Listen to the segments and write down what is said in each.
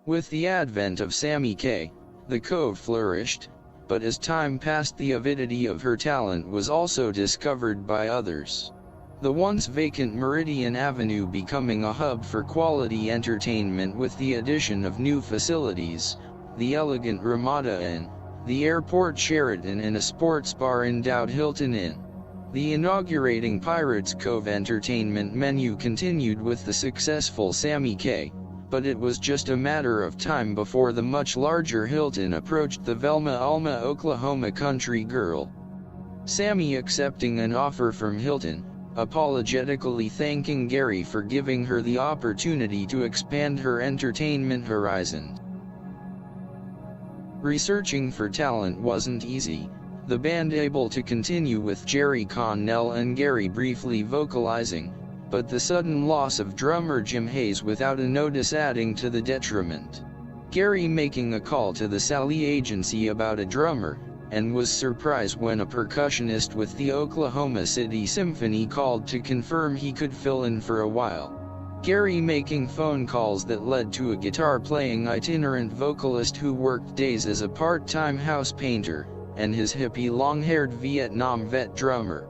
With the advent of Sammy Kaye, the Cove flourished, but as time passed the avidity of her talent was also discovered by others. The once vacant Meridian Avenue becoming a hub for quality entertainment with the addition of new facilities, the elegant Ramada Inn, the airport Sheraton and a sports bar endowed Hilton Inn. The inaugurating Pirates Cove entertainment menu continued with the successful Sammy Kaye, but it was just a matter of time before the much larger Hilton approached the Velma Alma, Oklahoma country girl. Sammy accepting an offer from Hilton, apologetically thanking Gary for giving her the opportunity to expand her entertainment horizon. Researching for talent wasn't easy, the band able to continue with Jerry Connell and Gary briefly vocalizing, but the sudden loss of drummer Jim Hayes without a notice adding to the detriment. Gary making a call to the Sally agency about a drummer, and was surprised when a percussionist with the Oklahoma City Symphony called to confirm he could fill in for a while. Gary making phone calls that led to a guitar-playing itinerant vocalist who worked days as a part-time house painter, and his hippie long-haired Vietnam vet drummer.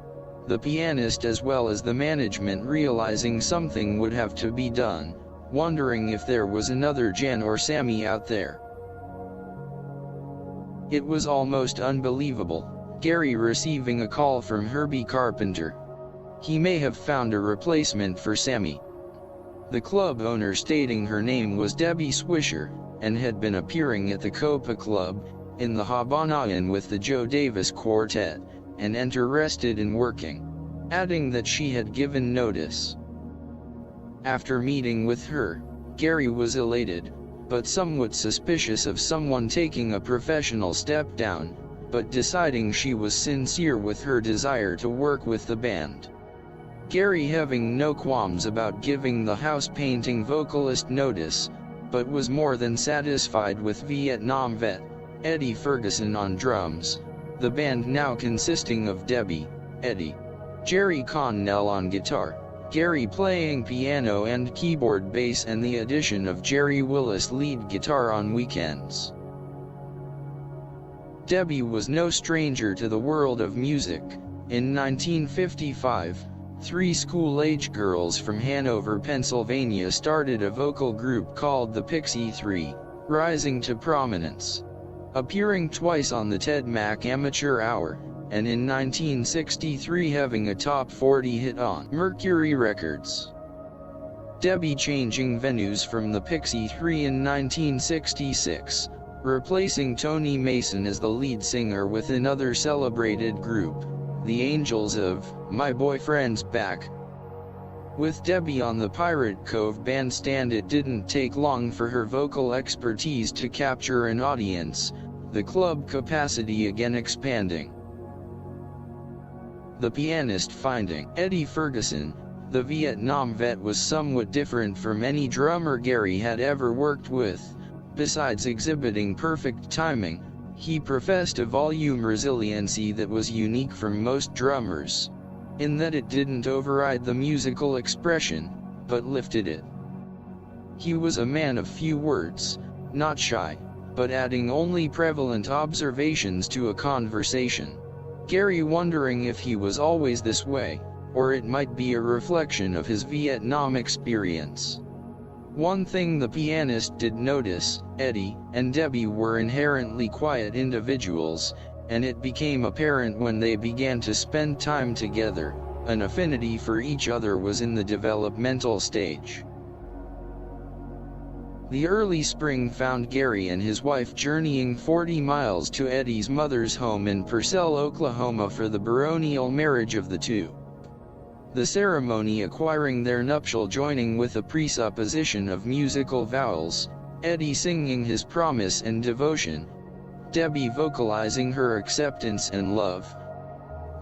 The pianist as well as the management realizing something would have to be done, wondering if there was another Jen or Sammy out there. It was almost unbelievable, Gary receiving a call from Herbie Carpenter. He may have found a replacement for Sammy. The club owner stating her name was Debbie Swisher, and had been appearing at the Copa Club, in the Habana Inn with the Joe Davis Quartet, and interested in working, adding that she had given notice. After meeting with her, Gary was elated, but somewhat suspicious of someone taking a professional step down, but deciding she was sincere with her desire to work with the band. Gary having no qualms about giving the house painting vocalist notice, but was more than satisfied with Vietnam vet Eddie Ferguson on drums, the band now consisting of Debbie, Eddie, Jerry Connell on guitar, Gary playing piano and keyboard bass and the addition of Jerry Willis lead guitar on weekends. Debbie was no stranger to the world of music. In 1955, 3 school-age girls from Hanover, Pennsylvania started a vocal group called the Pixie Three, rising to prominence. Appearing twice on the Ted Mack Amateur Hour, and in 1963 having a top 40 hit on Mercury Records. Debbie changing venues from the Pixie Three in 1966, replacing Tony Mason as the lead singer with another celebrated group, the Angels of My Boyfriend's Back. With Debbie on the Pirate Cove bandstand, it didn't take long for her vocal expertise to capture an audience, the club capacity again expanding. The pianist finding Eddie Ferguson, the Vietnam vet, was somewhat different from any drummer Gary had ever worked with. Besides exhibiting perfect timing, he professed a volume resiliency that was unique from most drummers, in that it didn't override the musical expression, but lifted it. He was a man of few words, not shy, but adding only prevalent observations to a conversation. Gary wondering if he was always this way, or it might be a reflection of his Vietnam experience. One thing the pianist did notice, Eddie and Debbie were inherently quiet individuals, and it became apparent when they began to spend time together, an affinity for each other was in the developmental stage. The early spring found Gary and his wife journeying 40 miles to Eddie's mother's home in Purcell, Oklahoma for the baronial marriage of the two. The ceremony acquiring their nuptial joining with a presupposition of musical vowels, Eddie singing his promise and devotion, Debbie vocalizing her acceptance and love.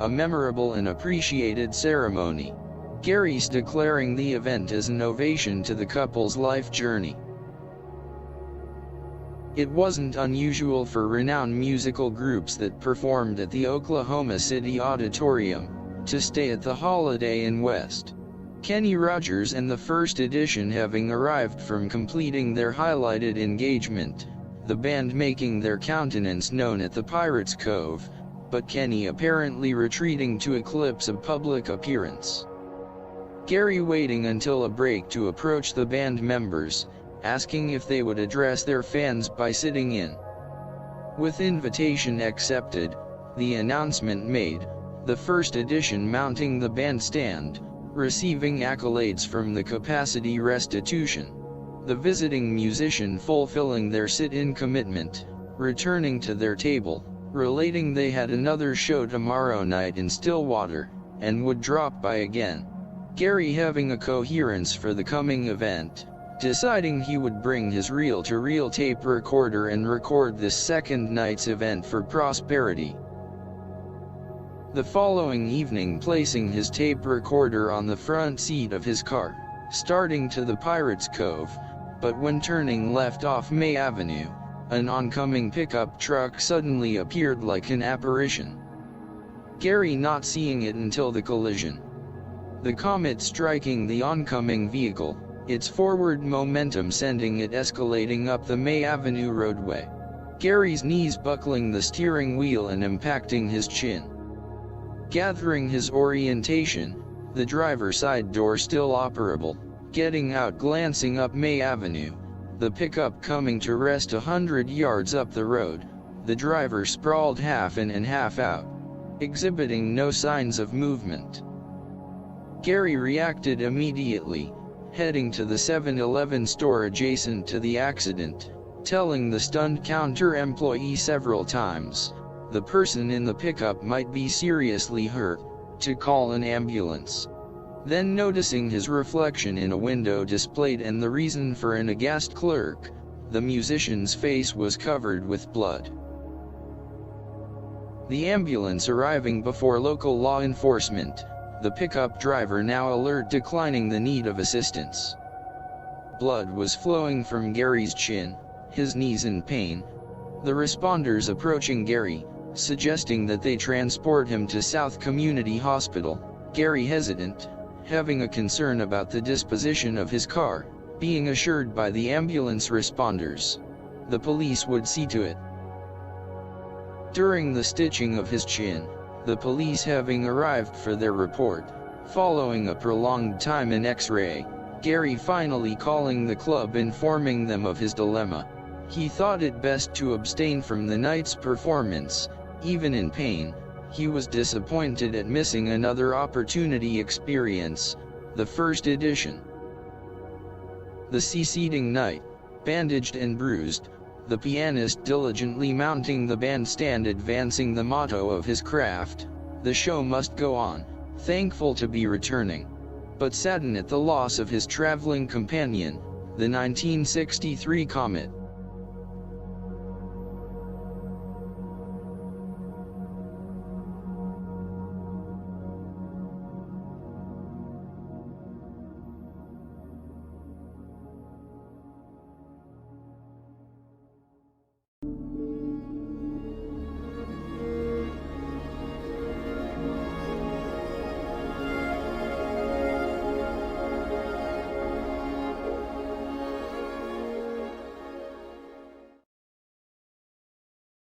A memorable and appreciated ceremony. Gary's declaring the event as an ovation to the couple's life journey. It wasn't unusual for renowned musical groups that performed at the Oklahoma City Auditorium to stay at the Holiday Inn West. Kenny Rogers and the first edition having arrived from completing their highlighted engagement, the band making their countenance known at the Pirates Cove, but Kenny apparently retreating to eclipse a public appearance. Gary waiting until a break to approach the band members, asking if they would address their fans by sitting in. With invitation accepted, the announcement made, the first edition mounting the bandstand, receiving accolades from the capacity restitution. The visiting musician fulfilling their sit-in commitment, returning to their table, relating they had another show tomorrow night in Stillwater, and would drop by again. Gary having a coherence for the coming event, deciding he would bring his reel-to-reel tape recorder and record this second night's event for prosperity. The following evening placing his tape recorder on the front seat of his car, starting to the Pirates Cove, but when turning left off May Avenue, an oncoming pickup truck suddenly appeared like an apparition. Gary not seeing it until the collision. The Comet striking the oncoming vehicle, its forward momentum sending it escalating up the May Avenue roadway. Gary's knees buckling the steering wheel and impacting his chin. Gathering his orientation, the driver's side door still operable, getting out glancing up May Avenue, the pickup coming to rest 100 yards up the road, the driver sprawled half in and half out, exhibiting no signs of movement. Gary reacted immediately, heading to the 7-Eleven store adjacent to the accident, telling the stunned counter employee several times, the person in the pickup might be seriously hurt, to call an ambulance. Then noticing his reflection in a window displayed and the reason for an aghast clerk, the musician's face was covered with blood. The ambulance arriving before local law enforcement, the pickup driver now alert declining the need of assistance. Blood was flowing from Gary's chin, his knees in pain. The responders approaching Gary, suggesting that they transport him to South Community Hospital, Gary hesitant, having a concern about the disposition of his car, being assured by the ambulance responders. The police would see to it. During the stitching of his chin, the police having arrived for their report, following a prolonged time in X-ray, Gary finally calling the club informing them of his dilemma. He thought it best to abstain from the night's performance. Even in pain, he was disappointed at missing another opportunity experience, the first edition. The succeeding night, bandaged and bruised, the pianist diligently mounting the bandstand advancing the motto of his craft, the show must go on, thankful to be returning, but saddened at the loss of his traveling companion, the 1963 Comet.